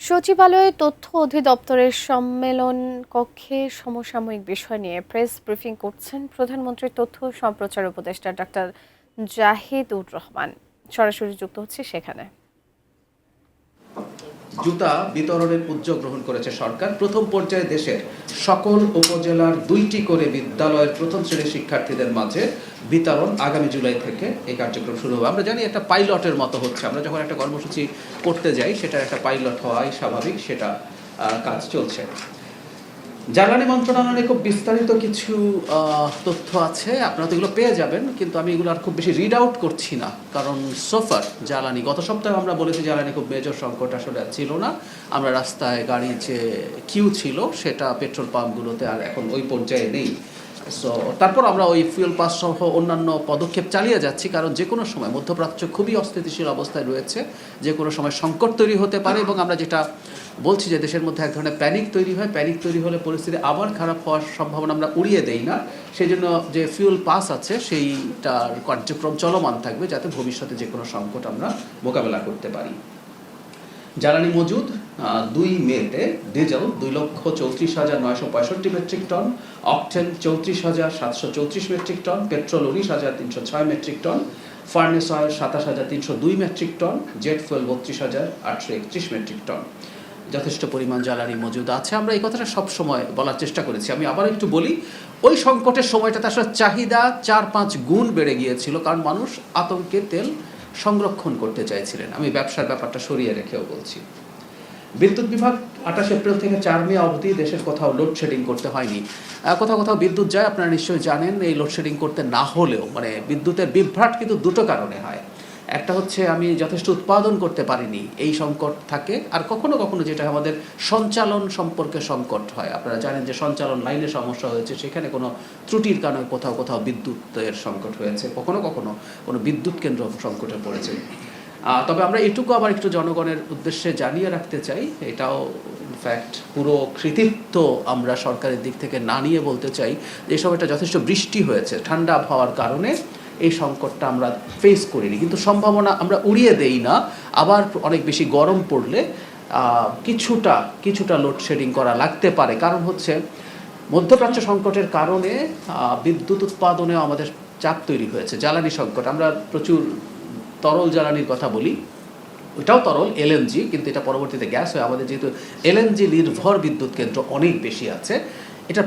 সচিবালয়ে তথ্য অধিদপ্তরের সম্মেলন কক্ষে সমসাময়িক বিষয় নিয়ে প্রেস ব্রিফিং করছেন প্রধানমন্ত্রীর তথ্য ও সম্প্রচার উপদেষ্টা ডাক্তার জাহিদুর রহমান। সরাসরি যুক্ত হচ্ছে সেখানে। জুতা বিতরণের উদ্যোগ গ্রহণ করেছে সরকার। প্রথম পর্যায়ে দেশের সকল উপজেলার 2টি করে বিদ্যালয়ের প্রথম শ্রেণীর শিক্ষার্থীদের মাঝে বিতরণ আগামী জুলাই থেকে এই কার্যক্রম শুরু হবে। আমরা জানি একটা পাইলটের মতো হচ্ছে, আমরা যখন একটা কর্মসূচি করতে যাই সেটার একটা পাইলট হওয়াই স্বাভাবিক, সেটা কাজ চলছে। জ্বালানি মন্ত্রণালয়ে খুব বিস্তারিত কিছু তথ্য আছে, আপনারা তো এগুলো পেয়ে যাবেন, কিন্তু আমি এগুলো আর খুব বেশি রিড আউট করছি না, কারণ সোফার জ্বালানি গত সপ্তাহে আমরা বলেছি জ্বালানি খুব মেজর সংকট আসলে ছিল না। আমরা রাস্তায় গাড়ি যে কিউ ছিল সেটা পেট্রোল পাম্পগুলোতে আর এখন ওই পর্যায়ে নেই। সো তারপর আমরা ওই ফুয়েল পাস সহ অন্যান্য পদক্ষেপ চালিয়ে যাচ্ছি, কারণ যে কোনো সময় মধ্যপ্রাচ্য খুবই অস্থিতিশীল অবস্থায় রয়েছে, যে কোনো সময় সংকট তৈরি হতে পারে। এবং আমরা যেটা বলছি যে দেশের মধ্যে এক ধরনের প্যানিক তৈরি হয়, প্যানিক তৈরি হলে পরিস্থিতি আবার খারাপ হওয়ার সম্ভাবনা আমরা উড়িয়ে দেই না। সেই জন্য যে ফুয়েল পাস আছে সেইটার কার্যক্রম চলমান থাকবে, যাতে ভবিষ্যতে যে কোনো সংকট আমরা মোকাবেলা করতে পারি। জ্বালানি মজুদ 2 মেতে diesel 2,34,965 metric ton, octane 34,734 metric ton, petrol 19,306 metric ton, furnace oil 27,302 metric ton, jet fuel 32,831 metric ton. যথেষ্ট পরিমাণ জ্বালানি মজুদ আছে। আমরা এই কথাটা সব সময় বলার চেষ্টা করেছি। আমি আবার একটু বলি, ওই সংকটের সময়টাতে আসলে চাহিদা 4-5 গুণ বেড়ে গিয়েছিল, কারণ মানুষ আতঙ্কে তেল সংরক্ষণ করতে চাইছিলেন। আমি ব্যবসার ব্যাপারটা সরিয়ে রেখেও বলছি। বিদ্যুৎ বিভাগ 28 এপ্রিল থেকে 4 মে অবধি দেশের কোথাও লোডশেডিং করতে হয়নি। কোথাও কোথাও বিদ্যুৎ যায়, আপনারা নিশ্চয়ই জানেন। এই লোডশেডিং করতে না হলেও মানে বিদ্যুতের বিভ্রাট কিন্তু দুটো কারণে হয়। একটা হচ্ছে আমি যথেষ্ট উৎপাদন করতে পারিনি, এই সংকট থাকে। আর কখনো কখনো যেটা আমাদের সঞ্চালন সম্পর্কে সংকট হয়, আপনারা জানেন যে সঞ্চালন লাইনে সমস্যা হয়েছে, সেখানে কোনো ত্রুটির কারণে কোথাও কোথাও বিদ্যুতের সংকট হয়েছে, কখনো কখনো কোনো বিদ্যুৎ কেন্দ্র সংকটে পড়েছে। তবে আমরা এটুকু আবার একটু জনগণের উদ্দেশ্যে জানিয়ে রাখতে চাই, এটাও ইনফ্যাক্ট পুরো কৃতিত্ব আমরা সরকারের দিক থেকে না নিয়ে বলতে চাই যে এই সময়টা যথেষ্ট বৃষ্টি হয়েছে, ঠান্ডা আবহাওয়ার কারণে এই সংকটটা আমরা ফেস করিনি। কিন্তু সম্ভাবনা আমরা উড়িয়ে দেই না, আবার অনেক বেশি গরম পড়লে কিছুটা লোডশেডিং করা লাগতে পারে। কারণ হচ্ছে মধ্যপ্রাচ্য সংকটের কারণে বিদ্যুৎ উৎপাদনেও আমাদের চাপ তৈরি হয়েছে। জ্বালানি সংকট, আমরা প্রচুর তরল জ্বালানির কথা বলি, ওইটাও তরল এলএনজি, কিন্তু এটা পরবর্তীতে গ্যাস হয়। আমাদের যেহেতু এলএনজি নির্ভর বিদ্যুৎ কেন্দ্র অনেক বেশি আছে, এটা